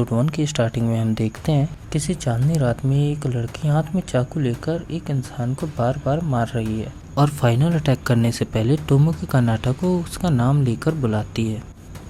Episode 1 की starting में हम देखते हैं किसी चांदनी रात में एक लड़की हाथ में चाकू लेकर एक इंसान को बार बार मार रही है और फाइनल अटैक करने से पहले टोमोकी कानाटा को उसका नाम लेकर बुलाती है,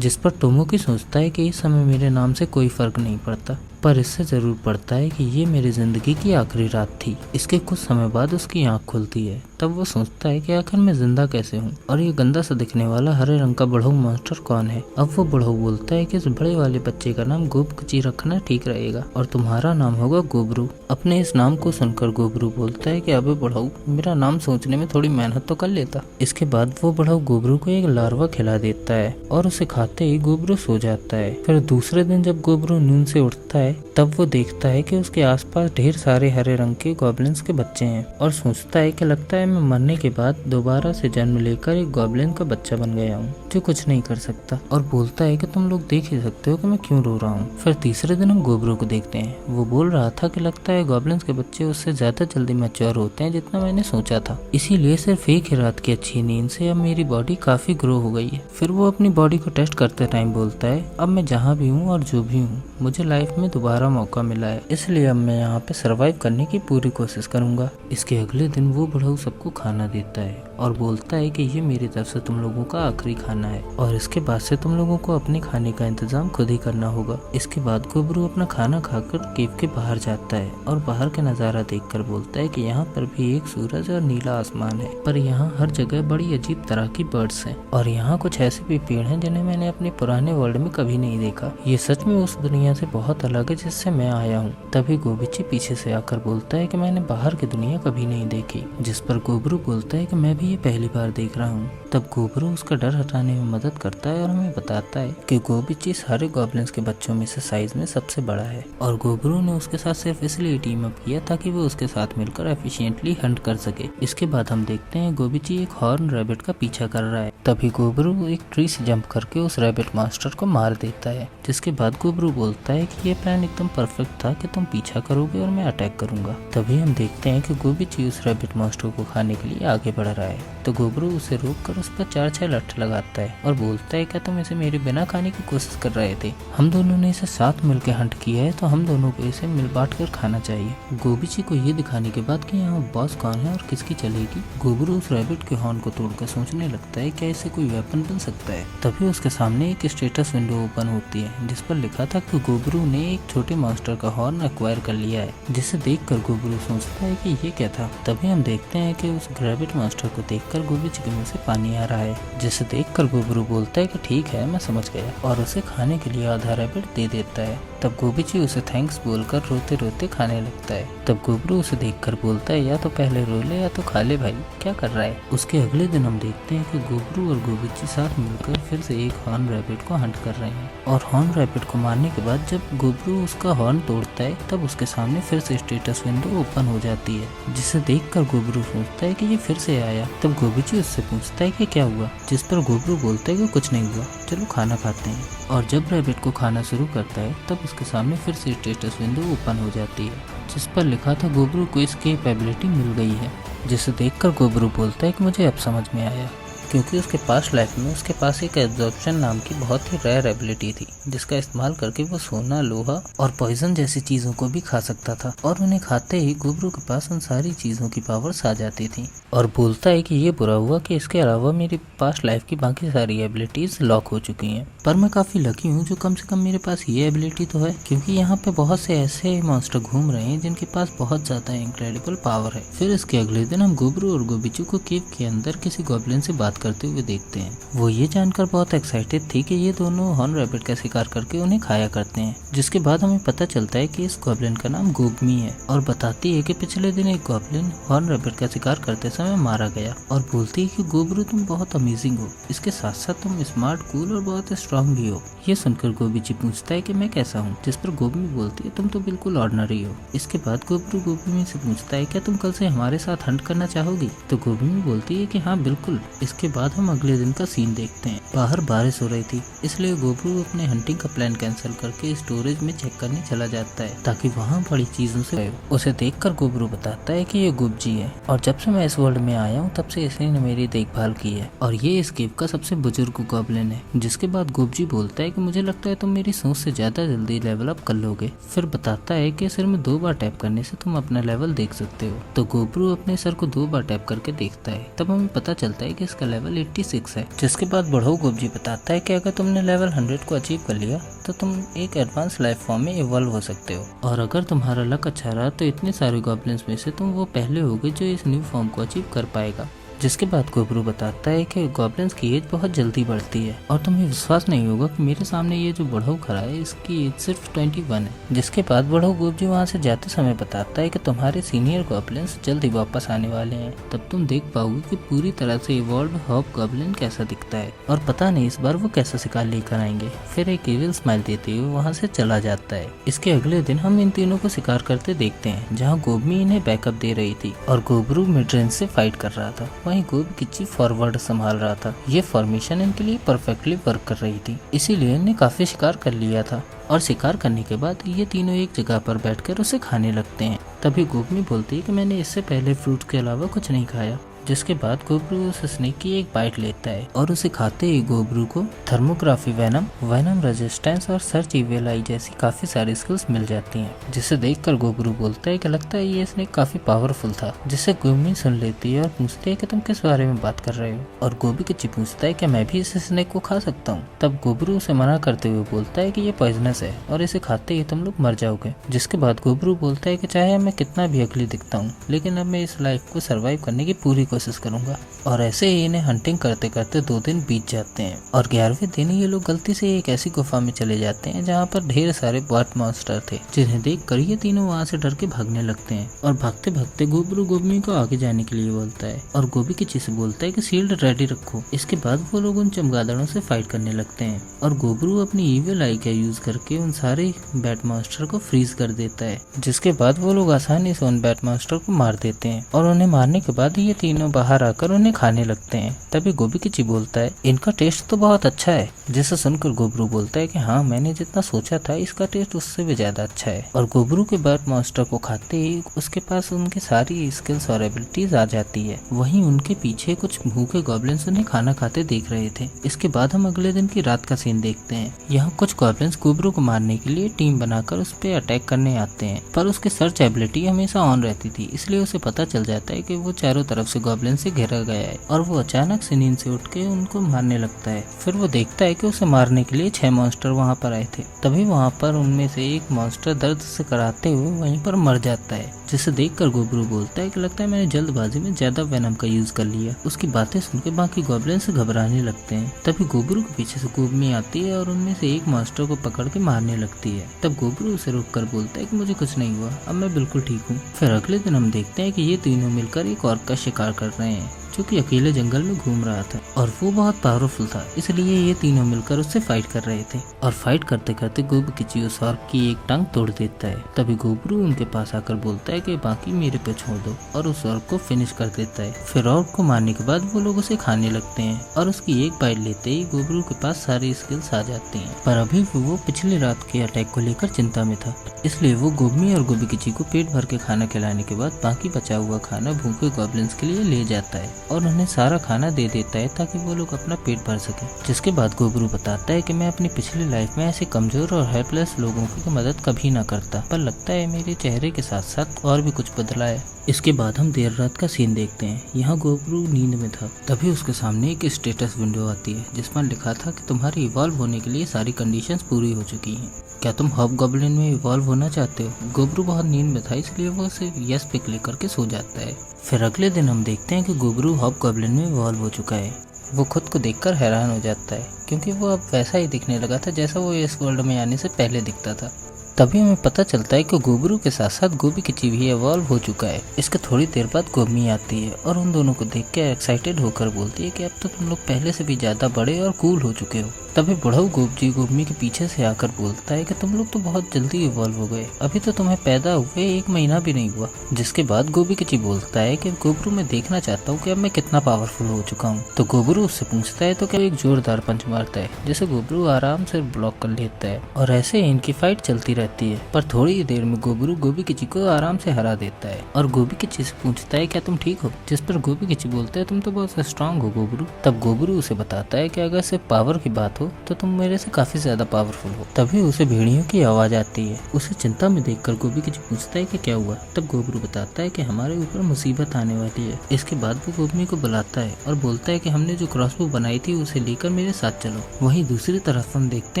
जिस पर टोमोकी सोचता है कि इस समय मेरे नाम से कोई फर्क नहीं पड़ता, पर इससे जरूर पड़ता है कि ये मेरी जिंदगी की आखिरी रात थी। इसके कुछ समय बाद उसकी आंख खुलती है, तब वो सोचता है कि आखिर मैं जिंदा कैसे हूँ और ये गंदा सा दिखने वाला हरे रंग का बुढ़ऊ मॉन्स्टर कौन है। अब वो बुढ़ऊ बोलता है कि इस बड़े वाले बच्चे का नाम गोबकुची रखना ठीक रहेगा और तुम्हारा नाम होगा गोबरू। अपने इस नाम को सुनकर गोबरू बोलता है कि अबे बुढ़ऊ, मेरा नाम सोचने में थोड़ी मेहनत तो कर लेता। इसके बाद वो बुढ़ऊ गोबरू को एक लार्वा खिला देता है और उसे खाते ही गोबरू सो जाता है। फिर दूसरे दिन जब गोबरू नींद से उठता है तब वो देखता है कि उसके आसपास ढेर सारे हरे रंग के गॉब्लिन्स के बच्चे हैं और सोचता है कि लगता है मैं मरने के बाद दोबारा से जन्म लेकर एक गॉब्लिन का बच्चा बन गया हूँ जो कुछ नहीं कर सकता, और बोलता है कि तुम लोग देख ही सकते हो कि मैं क्यों रो रहा हूँ। फिर तीसरे दिन हम गोबरू को देखते हैं। वो बोल रहा था कि लगता है गॉब्लिन्स के बच्चे उससे ज्यादा जल्दी मैच्योर होते हैं जितना मैंने सोचा था, इसीलिए सिर्फ एक ही रात की अच्छी नींद से अब मेरी बॉडी काफी ग्रो हो गई है। फिर वो अपनी बॉडी को टेस्ट करते टाइम बोलता है, अब मैं जहाँ भी हूँ और जो भी हूँ मुझे लाइफ में दोबारा मौका मिला है, इसलिए अब मैं यहाँ पे सरवाइव करने की पूरी कोशिश करूंगा। इसके अगले दिन वो बुढ़ऊ सबको खाना देता है और बोलता है कि ये मेरी तरफ से तुम लोगों का आखिरी खाना है और इसके बाद से तुम लोगों को अपने खाने का इंतजाम खुद ही करना होगा। इसके बाद गोबरू अपना खाना खाकर केव के बाहर जाता है और बाहर का नजारा देखकर बोलता है कि यहाँ पर भी एक सूरज और नीला आसमान है, पर यहाँ हर जगह बड़ी अजीब तरह की बर्ड्स हैं और यहाँ कुछ ऐसे भी पेड़ हैं जिन्हें मैंने अपने पुराने वर्ल्ड में कभी नहीं देखा। ये सच में उस दुनिया से बहुत अलग है जिससे मैं आया हूँ। तभी गोबिची पीछे से आकर बोलता है कि मैंने बाहर की दुनिया कभी नहीं देखी, जिस पर गोबरू बोलता है कि मैं भी ये पहली बार देख रहा हूँ। तब गोबरू उसका डर हटाने में मदद करता है और हमें बताता है कि गोबिची सारे गॉब्लिन्स के बच्चों में से साइज में सबसे बड़ा है और गोबरू ने उसके साथ सिर्फ इसलिए टीम अप किया ताकि वो उसके साथ मिलकर एफिशिएंटली हंट कर सके। इसके बाद हम देखते हैं गोबिची एक हॉर्न रैबिट का पीछा कर रहा है। तभी गोबरू एक ट्री से जंप करके उस रैबिट मास्टर को मार देता है, जिसके बाद गोबरू बोलता है कि ये प्लान एकदम परफेक्ट था कि तुम पीछा करोगे और मैं अटैक करूंगा। तभी हम देखते हैं कि गोबिची उस रैबिट मास्टर को खाने के लिए आगे बढ़ रहा है, तो गोबरू उसे रोककर उस पर 4-6 लठ लगाता है और बोलता है क्या तुम इसे मेरे बिना खाने की कोशिश कर रहे थे? हम दोनों ने इसे साथ मिलकर हंट किया है तो हम दोनों को इसे मिल बांट कर खाना चाहिए। गोबिची को ये दिखाने के बाद कि यहाँ बॉस कौन है और किसकी चलेगी, गोबरू उस रैबिट के हॉर्न को तोड़कर सोचने लगता है क्या इससे कोई वेपन बन सकता है। तभी उसके सामने एक स्टेटस विंडो ओपन होती है जिस पर लिखा था कि गोबरू ने एक छोटे मॉन्स्टर का हॉर्न एक्वायर कर लिया है, जिसे देखकर गोबरू सोचता है कि ये क्या था। तभी हम देखते हैं कि उस रैबिट मॉन्स्टर को देखकर गोबिची के मुंह से पानी आ रहा है, जिसे देखकर गोबरू बोलता है कि ठीक है मैं समझ गया और उसे खाने के लिए आधा रैबिट दे देता है। तब गोबिची उसे थैंक्स बोलकर रोते रोते खाने लगता है। तब गोबरू उसे देखकर बोलता है या तो पहले रो ले या तो खा ले भाई, क्या कर रहा है। उसके अगले दिन हम देखते हैं कि गोबरू और गोबिची साथ मिलकर फिर से एक हॉर्न रैबिट को हंट कर रहे हैं और हॉर्न रैबिट को मारने के बाद जब गोबरू उसका हॉर्न तोड़ता है तब उसके सामने फिर से स्टेटस विंडो ओपन हो जाती है, जिसे देखकर गोबरू सोचता है कि ये फिर से आया। तब गोबिची उससे पूछता है कि क्या हुआ, जिस पर गोबरू बोलता है कि कुछ नहीं हुआ, चलो खाना खाते हैं। और जब रैबिट को खाना शुरू करता है तब उसके सामने फिर से स्टेटस विंडो ओपन हो जाती है, जिस पर लिखा था गोबरू को इसकेप एबिलिटी मिल गई है, जिसे देखकर गोबरू बोलता है कि मुझे अब समझ में आया, क्योंकि उसके पास्ट लाइफ में उसके पास एक एब्जॉर्प्शन नाम की बहुत ही रेयर एबिलिटी थी, जिसका इस्तेमाल करके वो सोना, लोहा और पॉइजन जैसी चीजों को भी खा सकता था और उन्हें खाते ही गोबरू के पास उन सारी चीजों की पावर्स आ जाती थी और बोलता है कि ये बुरा हुआ कि इसके अलावा मेरी पास्ट लाइफ की बाकी सारी एबिलिटीज लॉक हो चुकी हैं, पर मैं काफी लकी हूँ जो कम से कम मेरे पास ये एबिलिटी तो है, क्योंकि यहाँ पे बहुत से ऐसे मॉन्स्टर घूम रहे हैं जिनके पास बहुत ज्यादा इनक्रेडिबल पावर है। फिर इसके अगले दिन हम गोबरू और गोबिचू को केव के अंदर किसी गॉब्लिन से बात करते हुए देखते हैं। वो ये जानकर बहुत एक्साइटेड थी कि ये दोनों हॉर्न रैबिट का शिकार करके उन्हें खाया करते हैं, जिसके बाद हमें पता चलता है कि इस गॉब्लिन का नाम गोबमी है और बताती है कि पिछले दिन एक गॉब्लिन हॉर्न रैबिट का शिकार करते समय मारा गया और बोलती है कि गोबरू तुम बहुत अमेजिंग हो, इसके साथ साथ तुम स्मार्ट, कूल और बहुत स्ट्रांग भी हो। ये सुनकर गोबिची पूछता है कि मैं कैसा हूँ, जिस पर गोबमी बोलती है तुम तो बिल्कुल ऑर्डिनरी हो। इसके बाद गोबरू गोबमी से पूछता है क्या तुम कल से हमारे साथ हंट करना चाहोगी, तो गोबमी बोलती है कि हाँ बिल्कुल। इसके जिसके बाद हम अगले दिन का सीन देखते हैं। बाहर बारिश हो रही थी, इसलिए गोबरू अपने हंटिंग का प्लान कैंसिल करके स्टोरेज में चेक करने चला जाता है ताकि वहाँ बड़ी चीजों से उसे देखकर गोबरू बताता है कि ये गुब्जी है और जब से मैं इस वर्ल्ड में आया हूँ तब से इसी ने मेरी देखभाल की है और ये इस केव का सबसे बुजुर्ग गॉब्लिन है। जिसके बाद गुब्जी बोलता है कि मुझे लगता है तुम मेरी सोच से ज्यादा जल्दी लेवल अप कर लोगे। फिर बताता है कि सिर में 2 बार टैप करने से तुम अपना लेवल देख सकते हो। तो गोबरू अपने सर को 2 बार टैप करके देखता है, तब हमें पता चलता है कि इसका लेवल 86 है। जिसके बाद बड़ो गुब्जी बताता है कि अगर तुमने लेवल 100 को अचीव कर लिया तो तुम एक एडवांस लाइफ फॉर्म में इवॉल्व हो सकते हो और अगर तुम्हारा लक अच्छा रहा तो इतने सारे गॉब्लिन्स में से तुम वो पहले होगे जो इस न्यू फॉर्म को अचीव कर पाएगा। जिसके बाद गोबरू बताता है कि गॉब्लिन्स की एज बहुत जल्दी बढ़ती है और तुम्हें विश्वास नहीं होगा कि मेरे सामने ये जो बढ़ऊ खड़ा है इसकी एज सिर्फ 21 है। जिसके बाद बढ़ऊ गुब्जी वहाँ से जाते समय बताता है कि तुम्हारे सीनियर गॉब्लिन्स जल्दी वापस आने वाले हैं, तब तुम देख पाओगे कि पूरी तरह से इवॉल्व हॉब गॉब्लिन कैसा दिखता है और पता नहीं इस बार वो कैसा शिकार लेकर आएंगे। फिर एक इविल स्माइल देते हुए वहाँ से चला जाता है। इसके अगले दिन हम इन तीनों को शिकार करते देखते हैं जहाँ गोबमी इन्हें बैकअप दे रही थी और गोबरू मिड रेंज से फाइट कर रहा था, वहीं गोबकिची फॉरवर्ड संभाल रहा था। ये फॉर्मेशन इनके लिए परफेक्टली वर्क कर रही थी, इसीलिए इन्हें काफी शिकार कर लिया था और शिकार करने के बाद ये तीनों एक जगह पर बैठकर उसे खाने लगते हैं। तभी गोबमी बोलती है कि मैंने इससे पहले फ्रूट के अलावा कुछ नहीं खाया। जिसके बाद गोबरू उस स्नेक की एक बाइट लेता है और उसे खाते ही गोबरू को थर्मोग्राफी वेनम रेजिस्टेंस और सर्च इविल आई जैसी काफी सारी स्किल्स मिल जाती हैं, जिसे देखकर गोबरू बोलता है कि लगता है ये स्नेक काफी पावरफुल था। जिसे गोबमी सुन लेती है और पूछती है कि तुम किस बारे में बात कर रहे हो और गोबकिची पूछता है कि मैं भी इस स्नेक को खा सकता हूँ। तब गोबरू उसे मना करते हुए बोलता है कि ये पॉइजनस है और इसे खाते ही तुम लोग मर जाओगे। जिसके बाद गोबरू बोलता है कि चाहे मैं कितना भी अगली दिखता हूँ लेकिन अब मैं इस लाइफ को सर्वाइव करने की पूरी कोशिश करूंगा। और ऐसे ही इन्हें हंटिंग करते करते 2 दिन बीत जाते हैं और 11वें दिन ये लोग गलती से एक ऐसी गुफा में चले जाते हैं जहाँ पर ढेर सारे बॉट मॉन्स्टर थे, जिन्हें देखकर ये तीनों वहाँ से डर के भागने लगते हैं और भागते भागते गोबरू गोबमी को आगे जाने के लिए बोलता है और गोबकिची से बोलता है कि शील्ड रेडी रखो। इसके बाद वो लोग उन चमगादड़ों से फाइट करने लगते हैं और गोबरू अपनी इविल आई का यूज करके उन सारे बैट मॉन्स्टर को फ्रीज कर देता है। जिसके बाद वो लोग आसानी से उन बैट मॉन्स्टर को मार देते हैं और उन्हें मारने के बाद ये तीनों बाहर आकर उन्हें खाने लगते हैं। तभी गोबकिची बोलता है इनका टेस्ट तो बहुत अच्छा है। जिसे सुनकर गोबरू बोलता है कि हाँ, मैंने जितना सोचा था इसका टेस्ट उससे भी ज्यादा अच्छा है। और गोबरू के बैट मॉन्स्टर को खाते ही उसके पास उनकी सारी स्किल्स और एबिलिटीज आ जाती है। वहीं उनके पीछे कुछ भूखे गॉब्लिन्स उन्हें खाना खाते देख रहे थे। इसके बाद हम अगले दिन की रात का सीन देखते हैं। यहाँ कुछ गॉब्लिन्स गोबरू को मारने के लिए टीम बनाकर उस पर अटैक करने आते हैं, पर उसके सर्च एबिलिटी हमेशा ऑन रहती थी, इसलिए उसे पता चल जाता है कि वो चारों तरफ से गॉब्लिन से घेरा गया है और वो अचानक से नींद से उठ के उनको मारने लगता है। फिर वो देखता है कि उसे मारने के लिए 6 मॉन्स्टर वहाँ पर आए थे। तभी वहाँ पर उनमें से एक मॉन्स्टर दर्द से कराते हुए वहीं पर मर जाता है, जिसे देखकर गोबरू बोलता है कि लगता है मैंने जल्दबाजी में ज्यादा वेनम का यूज कर लिया। उसकी बातें सुनकर बाकी गॉब्लिन से घबराने लगते हैं। तभी गोबरू के पीछे से गोबमी आती है और उनमें से एक मॉन्स्टर को पकड़ के मारने लगती है। तब गोबरू उसे रोक कर बोलता है कि मुझे कुछ नहीं हुआ, अब मैं बिल्कुल ठीक हूँ। फिर अगले दिन हम देखते हैं कि ये तीनों मिलकर एक ऑर्क का शिकार कर रहे हैं जो कि अकेले जंगल में घूम रहा था और वो बहुत पावरफुल था, इसलिए ये तीनों मिलकर उससे फाइट कर रहे थे। और फाइट करते करते गोबकिची उस ऑर्क की एक टांग तोड़ देता है। तभी गोबरू उनके पास आकर बोलता है कि बाकी मेरे पे छोड़ दो और उस ऑर्क को फिनिश कर देता है। फिर ऑर्क को मारने के बाद वो लोग उसे खाने लगते हैं और उसकी एक बाइट लेते ही गोबरू के पास सारी स्किल्स आ जाती हैं। पर अभी वो पिछली रात के अटैक को लेकर चिंता में था, इसलिए वो गोबमी और गोबकिची को पेट भर के खाना खिलाने के बाद बाकी बचा हुआ खाना भूखे गॉब्लिन्स के लिए ले जाता है और उन्हें सारा खाना दे देता है ताकि वो लोग अपना पेट भर सके। जिसके बाद गोबरू बताता है कि मैं अपनी पिछली लाइफ में ऐसे कमजोर और हेल्पलेस लोगों की मदद कभी ना करता, पर लगता है मेरे चेहरे के साथ साथ और भी कुछ बदला है। इसके बाद हम देर रात का सीन देखते हैं। यहाँ गोबरू नींद में था, तभी उसके सामने एक स्टेटस विंडो आती है जिसमें लिखा था कि तुम्हारे इवॉल्व होने के लिए सारी कंडीशंस पूरी हो चुकी हैं। क्या तुम हॉबगॉब्लिन में इवॉल्व होना चाहते हो? गोबरू बहुत नींद में था, इसलिए वो उसे यस पे क्लिक करके सो जाता है। फिर अगले दिन हम देखते हैं कि गोबरू हॉबगॉब्लिन में इवॉल्व हो चुका है। वो खुद को देखकर हैरान हो जाता है क्योंकि वो अब वैसा ही दिखने लगा था जैसा वो इस वर्ल्ड में आने से पहले दिखता था। तभी हमें पता चलता है कि गोबरू के साथ साथ गोबकिची भी इवॉल्व हो चुका है। इसके थोड़ी देर बाद गोबमी आती है और उन दोनों को देख के एक्साइटेड होकर बोलती है कि अब तो तुम लोग पहले से भी ज्यादा बड़े और कूल हो चुके हो। तभी बुढ़ऊ गोबजी गोबमी के पीछे से आकर बोलता है कि तुम लोग तो बहुत जल्दी इवॉल्व हो गए, अभी तो तुम्हें पैदा हुए 1 महीना भी नहीं हुआ। जिसके बाद गोबी किची बोलता है कि गोबरू मैं देखना चाहता हूँ कि अब मैं कितना पावरफुल हो चुका हूँ। तो गोबरू उससे पूछता है तो क्या एक जोरदार पंच मारता है, जिसे गोबरू आराम से ब्लॉक कर लेता है और ऐसे इनकी फाइट चलती रहती है। पर थोड़ी ही देर में गोबरू गोबी किची को आराम से हरा देता है और गोबी किची से पूछता है क्या तुम ठीक हो, जिस पर गोबी किची बोलता है तुम तो बहुत स्ट्रांग हो गोबरू। तब गोबरू उसे बताता है कि अगर सिर्फ पावर की बात हो तो तुम मेरे से काफी ज्यादा पावरफुल हो। तभी उसे भेड़ियों की आवाज आती है। उसे चिंता में देखकर गोबी किची पूछता है कि क्या हुआ। तब गोबरू बताता है कि हमारे ऊपर मुसीबत आने वाली है। इसके बाद वो गोबमी को बुलाता है और बोलता है कि हमने जो क्रॉसबो बनाई थी उसे लेकर मेरे साथ चलो। वहीं दूसरी तरफ हम देखते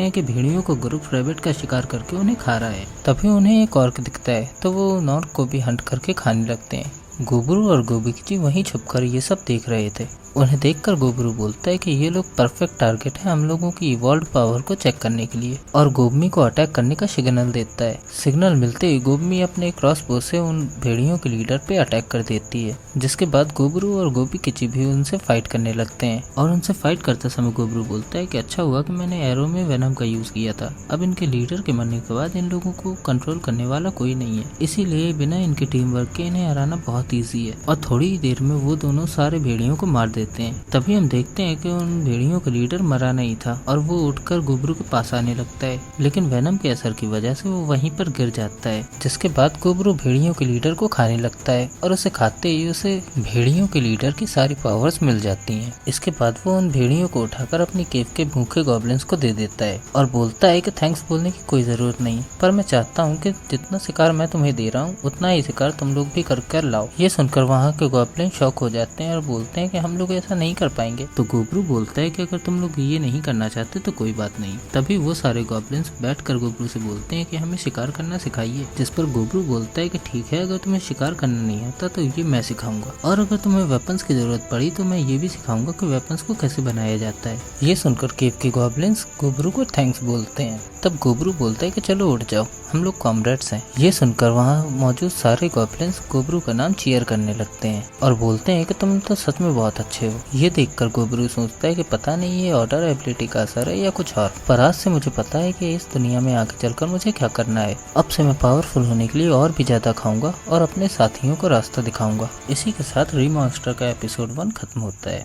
हैं कि भेड़ियों को ग्रुप रैबिट का शिकार करके उन्हें खा रहा है। तभी उन्हें एक ऑर्क दिखता है तो वो उन ऑर्क को भी हंट करके खाने लगते हैं। गोबरू और गोबी किची वहीं छुपकर ये सब देख रहे थे। उन्हें देखकर गोबरू बोलता है कि ये लोग परफेक्ट टारगेट है हम लोगों की इवॉल्व पावर को चेक करने के लिए और गोबमी को अटैक करने का सिग्नल देता है। सिग्नल मिलते ही गोबमी अपने क्रॉसबो से उन भेड़ियों के लीडर पे अटैक कर देती है। जिसके बाद गोबरू और गोबी किची भी उनसे फाइट करने लगते हैं और उनसे फाइट करते समय गोबरू बोलता है कि अच्छा हुआ कि मैंने एरो में वेनम का यूज किया था। अब इनके लीडर के मरने के बाद इन लोगों को कंट्रोल करने वाला कोई नहीं है, इसीलिए बिना इनके टीम वर्क के इन्हें हराना बहुत ईजी है। और थोड़ी ही देर में वो दोनों सारे भेड़ियों को मार देते हैं। तभी हम देखते हैं कि उन भेड़ियों का लीडर मरा नहीं था और वो उठकर गोबरू के पास आने लगता है, लेकिन वेनम के असर की वजह से वो वहीं पर गिर जाता है। जिसके बाद गोबरू भेड़ियों के लीडर को खाने लगता है और उसे खाते ही उसे भेड़ियों के लीडर की सारी पावर्स मिल जाती हैं। इसके बाद वो उन भेड़ियों को उठाकर अपनी केव के भूखे गॉब्लिन्स को दे देता है और बोलता है कि थैंक्स बोलने की कोई जरूरत नहीं, पर मैं चाहता हूँ कि जितना शिकार मैं तुम्हें दे रहा हूँ उतना ही शिकार तुम लोग भी कर लाओ। ये सुनकर वहाँ के गॉब्लिन शॉक हो जाते हैं और बोलते हैं कि हम लोग ऐसा नहीं कर पाएंगे। तो गोबरू बोलता है कि अगर तुम लोग ये नहीं करना चाहते तो कोई बात नहीं। तभी वो सारे गॉब्लिन्स बैठकर गोबरू से बोलते हैं कि हमें शिकार करना सिखाइए। जिस पर गोबरू बोलता है कि ठीक है, अगर तुम्हें शिकार करना नहीं आता तो ये मैं सिखाऊंगा, और अगर तुम्हें वेपन्स की जरूरत पड़ी तो मैं ये भी सिखाऊंगा कि वेपन्स को कैसे बनाया जाता है। ये सुनकर केव के गॉब्लिन्स गोबरू को थैंक्स बोलते हैं। तब गोबरू बोलता है कि चलो उठ जाओ, हम लोग कॉमरेड्स हैं। ये सुनकर वहाँ मौजूद सारे गॉब्लिन्स गोबरू का नाम चीयर करने लगते हैं और बोलते हैं कि तुम तो सच में बहुत अच्छे हो। ये देखकर गोबरू सोचता है कि पता नहीं ये ऑर्डर एबिलिटी का असर है या कुछ और, पर आज से मुझे पता है कि इस दुनिया में आगे चलकर मुझे क्या करना है। अब से मैं पावरफुल होने के लिए और भी ज्यादा खाऊंगा और अपने साथियों को रास्ता दिखाऊंगा। इसी के साथ रीमॉन्स्टर का एपिसोड 1 खत्म होता है।